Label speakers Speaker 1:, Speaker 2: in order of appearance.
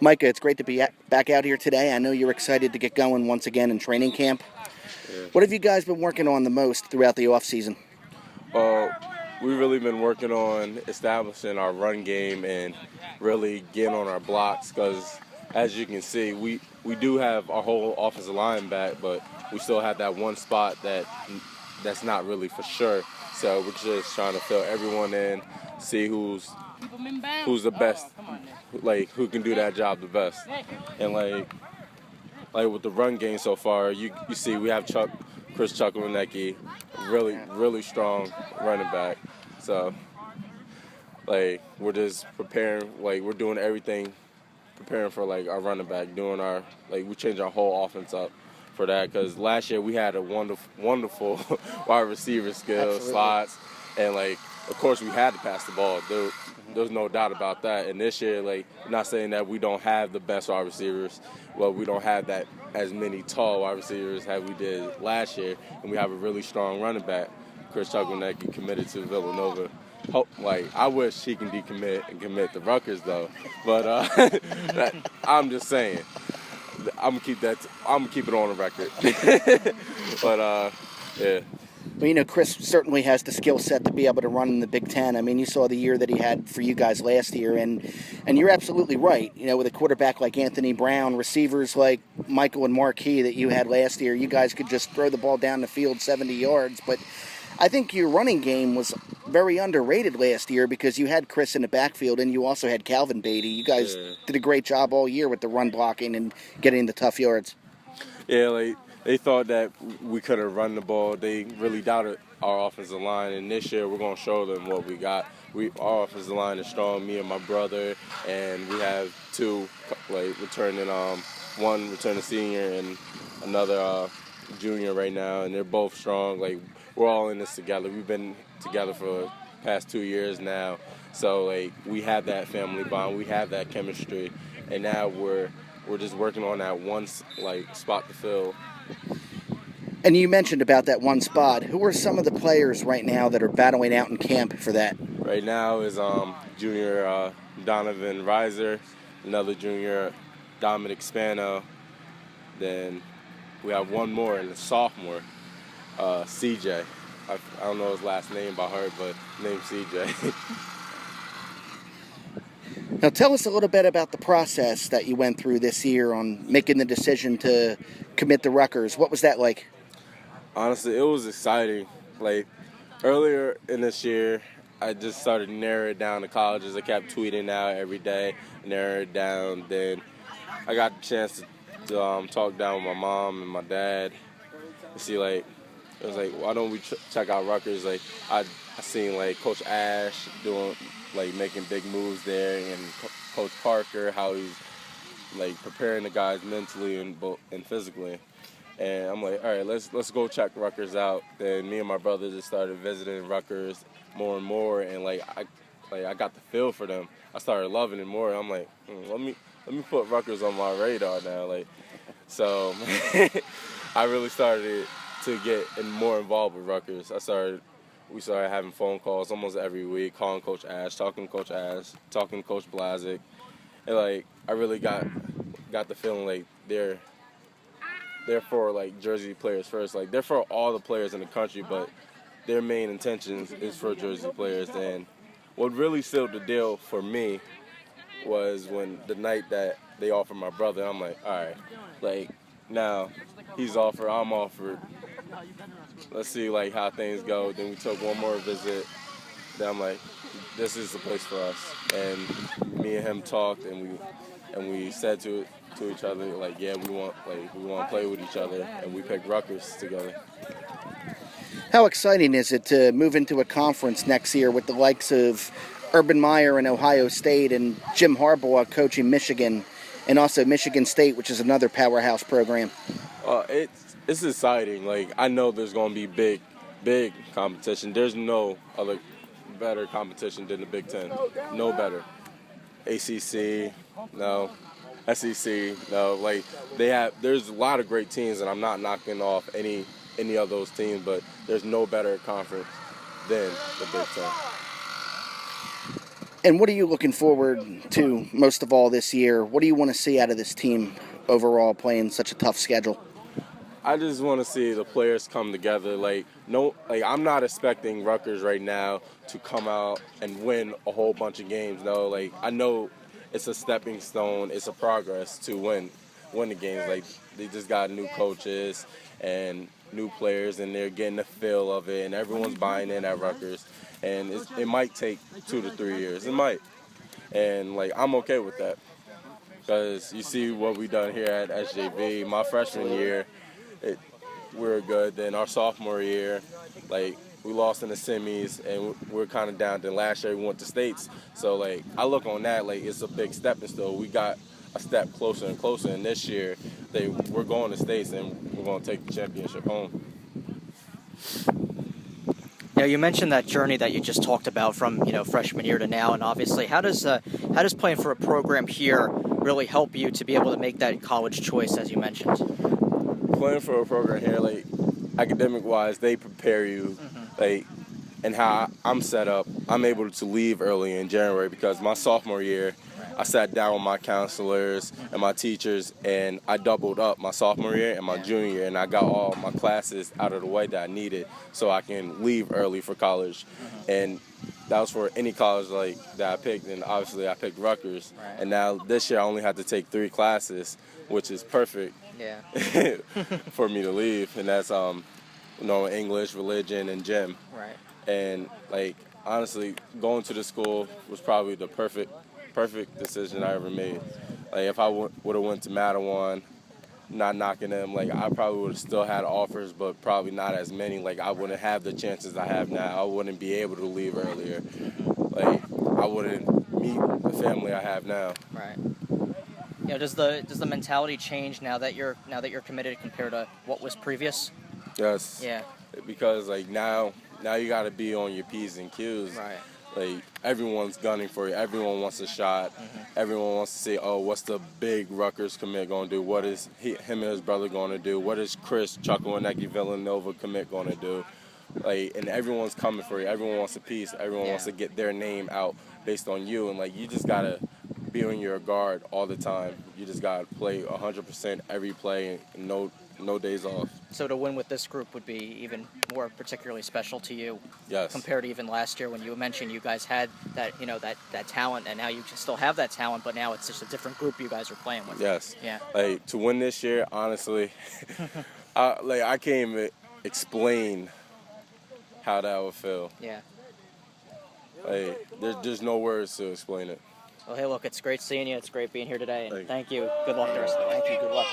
Speaker 1: Micah, it's great to be back out here today. I know you're excited to get going once again in training camp.
Speaker 2: Yeah.
Speaker 1: What have you guys been working on the most throughout the off-season?
Speaker 2: We've really been working on establishing our run game and really getting on our blocks because, as you can see, we do have our whole offensive line back, but we still have that one spot that's not really for sure. So we're just trying to fill everyone in, see who's the best, like who can do that job the best. And like with the run game so far, you see we have Chris Chucklenecki, really strong running back. So like we're just preparing, like we're doing everything, preparing for like our running back, doing our we changed our whole offense up for that because last year we had a wonderful wide receiver skill,
Speaker 1: Absolutely.
Speaker 2: slots, and of course we had to pass the ball. There's no doubt about that. And this year, not saying that we don't have the best wide receivers. Well, we don't have that as many tall wide receivers as we did last year, and we have a really strong running back, Chris Chucklenecki, committed to Villanova. I wish he can decommit and commit to Rutgers though, but I'm just saying. I'm gonna keep it on the record. But yeah.
Speaker 1: Well, Chris certainly has the skill set to be able to run in the Big Ten. I mean, you saw the year that he had for you guys last year, and you're absolutely right. With a quarterback like Anthony Brown, receivers like Michael and Marquis that you had last year, you guys could just throw the ball down the field 70 yards. But I think your running game was very underrated last year because you had Chris in the backfield and you also had Calvin Beatty. You guys did a great job all year with the run blocking and getting the tough yards.
Speaker 2: Yeah, they thought that we couldn't run the ball. They really doubted our offensive line, and this year we're going to show them what we got. Our offensive line is strong, me and my brother, and we have two, returning, one returning senior and another junior right now, and they're both strong. We're all in this together. We've been together for the past 2 years now, so we have that family bond, we have that chemistry, and now we're just working on that one spot to fill.
Speaker 1: And you mentioned about that one spot. Who are some of the players right now that are battling out in camp for that?
Speaker 2: Right now is junior Donovan Reiser, another junior Dominic Spano. Then we have one more, and a sophomore, CJ. I don't know his last name by heart, but name's CJ.
Speaker 1: Now tell us a little bit about the process that you went through this year on making the decision to commit to Rutgers. What was that like?
Speaker 2: Honestly, it was exciting. Earlier in this year, I just started narrowing down the colleges. I kept tweeting out every day, narrow it down. Then I got the chance to talk down with my mom and my dad and see, it was why don't we check out Rutgers? I seen, Coach Ash doing, making big moves there, and Coach Parker, how he's, preparing the guys mentally and physically. And I'm all right, let's go check Rutgers out. Then me and my brother just started visiting Rutgers more and more, and I got the feel for them. I started loving it more. I'm let me put Rutgers on my radar now. So I really started to get more involved with Rutgers. We started having phone calls almost every week, calling Coach Ash, talking to Coach Ash, talking to Coach Blazik, and I really got the feeling they're for Jersey players first. They're for all the players in the country, but their main intentions is for Jersey players. And what really sealed the deal for me was when the night that they offered my brother, I'm all right, now he's offered, I'm offered. Let's see how things go. Then we took one more visit. Then I'm this is the place for us. And me and him talked, and we said to each other, yeah, we want to play with each other, and we picked Rutgers together.
Speaker 1: How exciting is it to move into a conference next year with the likes of Urban Meyer and Ohio State and Jim Harbaugh coaching Michigan, and also Michigan State, which is another powerhouse program?
Speaker 2: It's exciting. I know there's going to be big competition. There's no other better competition than the Big Ten. No better. ACC, no. SEC, no. There's a lot of great teams, and I'm not knocking off any of those teams, but there's no better conference than the Big Ten.
Speaker 1: And what are you looking forward to most of all this year? What do you want to see out of this team overall playing such a tough schedule?
Speaker 2: I just want to see the players come together. I'm not expecting Rutgers right now to come out and win a whole bunch of games. No, I know it's a stepping stone. It's a progress to win the games. They just got new coaches and new players, and they're getting the feel of it, and everyone's buying in at Rutgers. And it might take 2 to 3 years. It might, and I'm okay with that because you see what we done here at SJV. My freshman year, we were good. Then our sophomore year, we lost in the semis, and we're kind of down. Then last year we went to states. So I look on that it's a big stepping stone. We got a step closer and closer. And this year, we're going to states, and we're going to take the championship home.
Speaker 3: You mentioned that journey that you just talked about from freshman year to now, and obviously, how does playing for a program here really help you to be able to make that college choice, as you mentioned?
Speaker 2: Playing for a program here, academic-wise, they prepare you, and how I'm set up. I'm able to leave early in January because my sophomore year, I sat down with my counselors and my teachers, and I doubled up my sophomore year and my junior year, and I got all my classes out of the way that I needed so I can leave early for college. And that was for any college that I picked, and obviously I picked Rutgers.
Speaker 3: Right.
Speaker 2: And now this year I only have to take 3 classes, which is perfect for me to leave, and that's English, religion, and gym.
Speaker 3: Right.
Speaker 2: And honestly, going to the school was probably the perfect decision I ever made. If I would have went to Mattawan, not knocking them, I probably would have still had offers, but probably not as many. I wouldn't have the chances I have now. I wouldn't be able to leave earlier. I wouldn't meet the family I have now.
Speaker 3: Right. Does the mentality change now that you're committed compared to what was previous?
Speaker 2: Yes.
Speaker 3: Yeah.
Speaker 2: Because now you got to be on your P's and Q's.
Speaker 3: Right.
Speaker 2: Everyone's gunning for you. Everyone wants a shot. Everyone wants to say, oh, what's the big Rutgers commit going to do? What is him and his brother going to do? What is Chris Chukwuemeka Villanova commit going to do? And everyone's coming for you. Everyone wants a piece. Everyone wants to get their name out based on you. And you just got to be on your guard all the time. You just got to play 100% every play and no days off.
Speaker 3: So to win with this group would be even more particularly special to you.
Speaker 2: Yes.
Speaker 3: Compared to even last year when you mentioned you guys had that that talent, and now you still have that talent, but now it's just a different group you guys are playing with.
Speaker 2: Yes.
Speaker 3: Yeah.
Speaker 2: To win this year, honestly, I can't even explain how that would feel.
Speaker 3: Yeah.
Speaker 2: There's no words to explain it.
Speaker 3: Well, hey, look, it's great seeing you. It's great being here today, and thank you. Good luck the rest of the way.
Speaker 1: Thank you. Good luck.